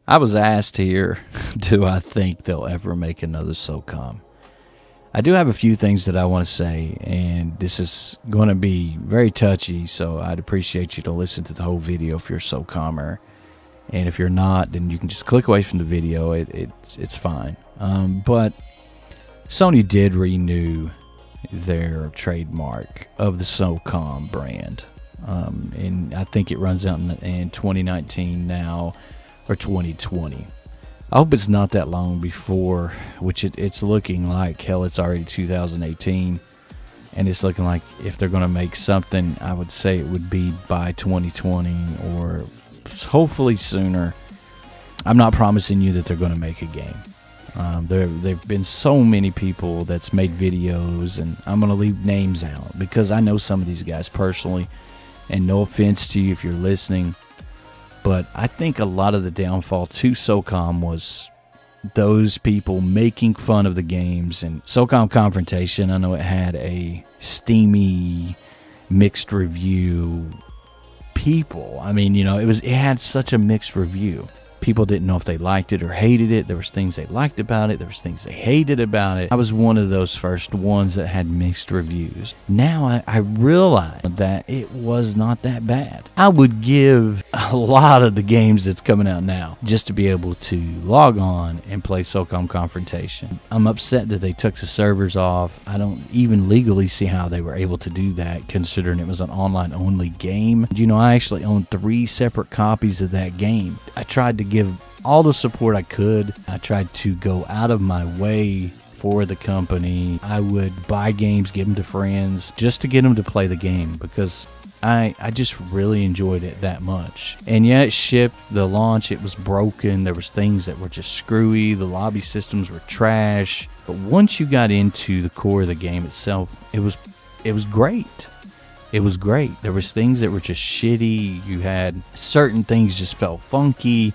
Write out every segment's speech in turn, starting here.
I was asked here, do I think they'll ever make another SOCOM? I do have a few things that I want to say, and this is going to be very touchy, so I'd appreciate you to listen to the whole video if you're a SOCOMer. And if you're not, then you can just click away from the video. It's fine. But Sony did renew their trademark of the SOCOM brand. And I think it runs out in 2019 now, or 2020. I hope it's not that long before, which it's looking like, hell, it's already 2018. And it's looking like if they're going to make something, I would say it would be by 2020 or hopefully sooner. I'm not promising you that they're going to make a game. There've been so many people that's made videos, and I'm going to leave names out because I know some of these guys personally, and no offense to you if you're listening, but I think a lot of the downfall to SOCOM was those people making fun of the games. And SOCOM Confrontation, I know it had a steamy, mixed review. People, I mean, you know, it had such a mixed review. People didn't know if they liked it or hated it. There was things they liked about it. There was things they hated about it. I was one of those first ones that had mixed reviews. Now I realize that it was not that bad. I would give a lot of the games that's coming out now just to be able to log on and play SOCOM Confrontation. I'm upset that they took the servers off. I don't even legally see how they were able to do that, considering it was an online-only game. You know, I actually own 3 separate copies of that game. I tried to give all the support I could. I tried to go out of my way for the company. I would buy games, give them to friends, just to get them to play the game, because I just really enjoyed it that much. And yeah, it shipped, the launch, it was broken. There was things that were just screwy. The lobby systems were trash. But once you got into the core of the game itself, it was great. It was great. There was things that were just shitty. You had certain things just felt funky.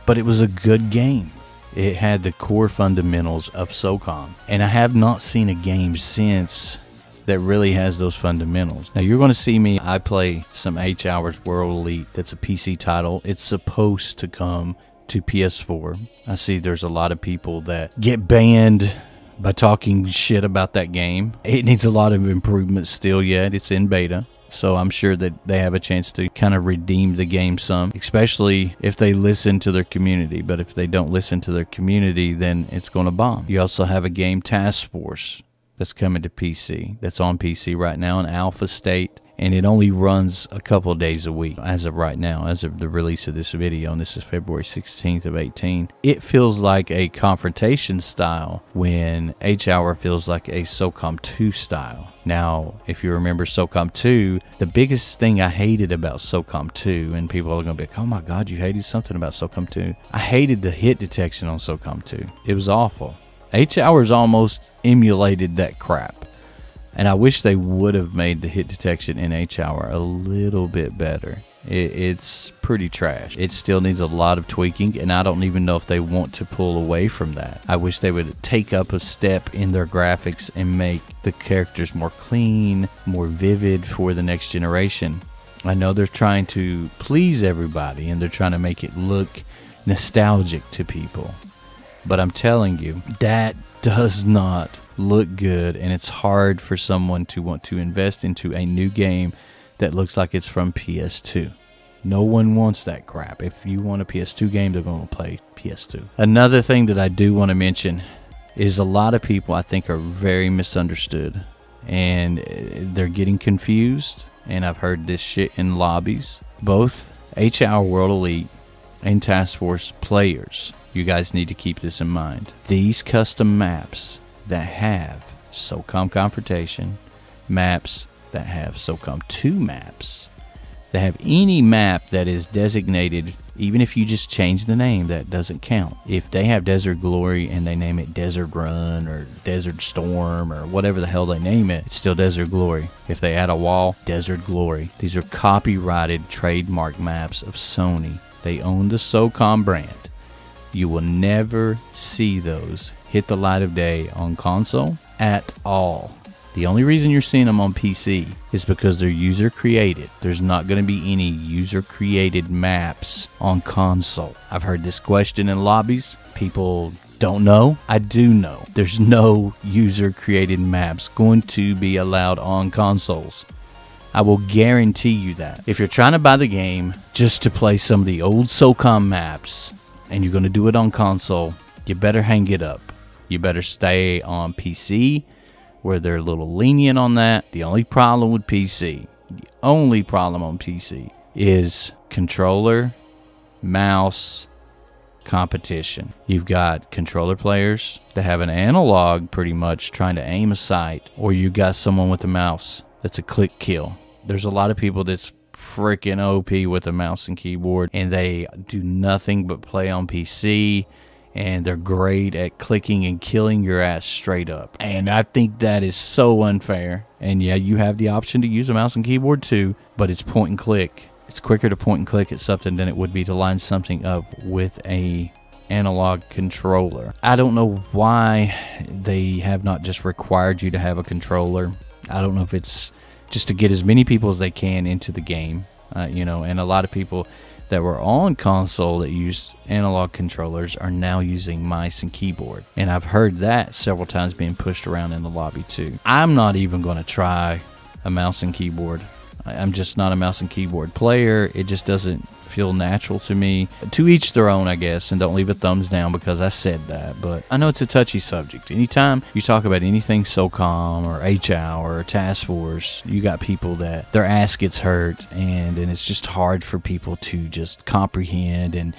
But it was a good game. It had the core fundamentals of SOCOM. And I have not seen a game since that really has those fundamentals. Now you're going to see me, I play some H Hours World Elite. That's a PC title. It's supposed to come to PS4. I see there's a lot of people that get banned by talking shit about that game. It needs a lot of improvement still yet. It's in beta. So I'm sure that they have a chance to kind of redeem the game some, especially if they listen to their community. But if they don't listen to their community, then it's going to bomb. You also have a game, Task Force, that's coming to PC. That's on PC right now in alpha state. And it only runs a couple of days a week as of right now, as of the release of this video, and this is February 16th of 18. It feels like a confrontation style when H-Hour feels like a SOCOM 2 style. Now, if you remember SOCOM 2, the biggest thing I hated about SOCOM 2, and people are going to be like, oh my God, you hated something about SOCOM 2. I hated the hit detection on SOCOM 2. It was awful. H-Hours almost emulated that crap. And I wish they would have made the hit detection in H-Hour a little bit better. It's pretty trash. It still needs a lot of tweaking, and I don't even know if they want to pull away from that. I wish they would take up a step in their graphics and make the characters more clean, more vivid for the next generation. I know they're trying to please everybody, and they're trying to make it look nostalgic to people. But I'm telling you, that does not look good, and it's hard for someone to want to invest into a new game that looks like it's from PS2. No one wants that crap. If you want a PS2 game, they're going to play PS2. Another thing that I do want to mention is a lot of people I think are very misunderstood, and they're getting confused, and I've heard this shit in lobbies. Both H-Hour World Elite and Task Force players, you guys need to keep this in mind. These custom maps that have SOCOM Confrontation, maps that have SOCOM 2 maps, that have any map that is designated, even if you just change the name, that doesn't count. If they have Desert Glory and they name it Desert Run or Desert Storm or whatever the hell they name it, it's still Desert Glory. If they add a wall, Desert Glory. These are copyrighted trademark maps of Sony. They own the SOCOM brand. You will never see those hit the light of day on console at all. The only reason you're seeing them on PC is because they're user created. There's not going to be any user created maps on console. I've heard this question in lobbies. People don't know. I do know. There's no user created maps going to be allowed on consoles. I will guarantee you that. If you're trying to buy the game just to play some of the old SOCOM maps and you're going to do it on console, you better hang it up. You better stay on PC, where they're a little lenient on that. The only problem with PC, the only problem on PC is controller, mouse, competition. You've got controller players that have an analog pretty much trying to aim a sight, or you got someone with a mouse that's a click kill. There's a lot of people that's freaking OP with a mouse and keyboard, and they do nothing but play on PC, and they're great at clicking and killing your ass straight up. And I think that is so unfair. And yeah, you have the option to use a mouse and keyboard too, but it's point and click. It's quicker to point and click at something than it would be to line something up with a analog controller. I don't know why they have not just required you to have a controller. I don't know if it's just to get as many people as they can into the game, you know, and a lot of people that were on console that used analog controllers are now using mice and keyboard. And I've heard that several times being pushed around in the lobby too. I'm not even going to try a mouse and keyboard. I'm just not a mouse and keyboard player. It just doesn't feel natural to me. To each their own, I guess, and don't leave a thumbs down because I said that, but I know it's a touchy subject. Anytime you talk about anything SOCOM or HR or Task Force, you got people that their ass gets hurt, and it's just hard for people to just comprehend, and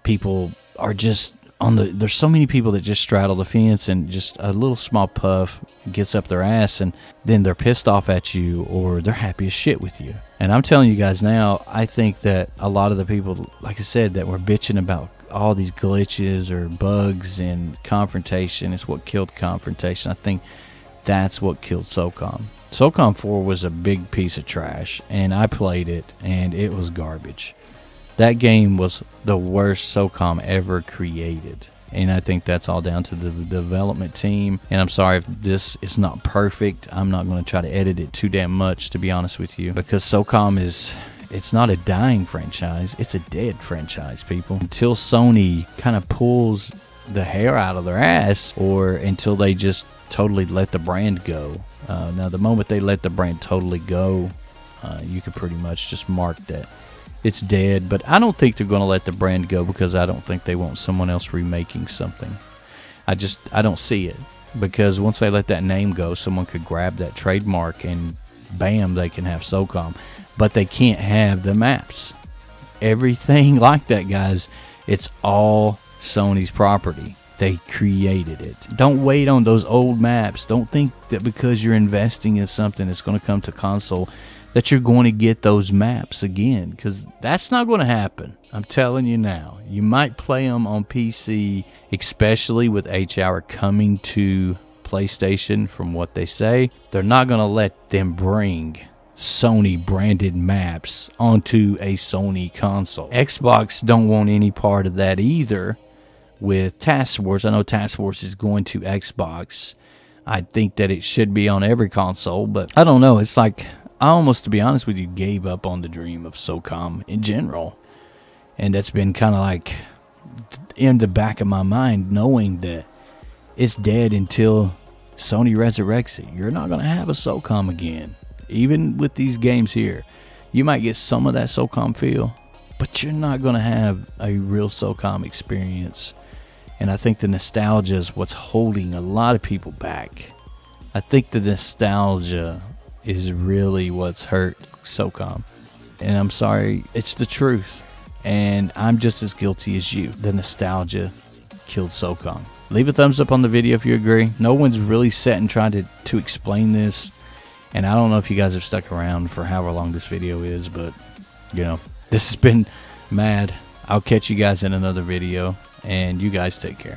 people are just there's so many people that just straddle the fence, and just a little small puff gets up their ass and then they're pissed off at you, or they're happy as shit with you. And I'm telling you guys now, I think that a lot of the people, like I said, that were bitching about all these glitches or bugs and confrontation is what killed confrontation. I think that's what killed SOCOM. SOCOM 4 was a big piece of trash, and I played it and it was garbage. That game was the worst SOCOM ever created. And I think that's all down to the development team. And I'm sorry if this is not perfect. I'm not going to try to edit it too damn much, to be honest with you. Because SOCOM it's not a dying franchise. It's a dead franchise, people. Until Sony kind of pulls the hair out of their ass, or until they just totally let the brand go. Now, the moment they let the brand totally go, you could pretty much just mark that it's dead. But I don't think they're going to let the brand go, because I don't think they want someone else remaking something. I don't see it, because once they let that name go, someone could grab that trademark and bam, they can have SOCOM. But they can't have the maps. Everything like that, guys, it's all Sony's property. They created it. Don't wait on those old maps. Don't think that because you're investing in something that's going to come to console that you're going to get those maps again, because that's not going to happen. I'm telling you now. You might play them on PC, especially with HR coming to PlayStation. From what they say, they're not going to let them bring Sony branded maps onto a Sony console. Xbox don't want any part of that either with Task Force. I know Task Force is going to Xbox. I think that it should be on every console, but I don't know. It's like, I almost, to be honest with you, gave up on the dream of SOCOM in general. And that's been kind of like in the back of my mind, knowing that it's dead until Sony resurrects it. You're not going to have a SOCOM again. Even with these games here, you might get some of that SOCOM feel, but you're not going to have a real SOCOM experience. And I think the nostalgia is what's holding a lot of people back. I think the nostalgia is really what's hurt SOCOM. And I'm sorry, it's the truth. And I'm just as guilty as you. The nostalgia killed SOCOM. Leave a thumbs up on the video if you agree. No one's really sat and tried to explain this. And I don't know if you guys have stuck around for however long this video is, but, you know, this has been mad. I'll catch you guys in another video, and you guys take care.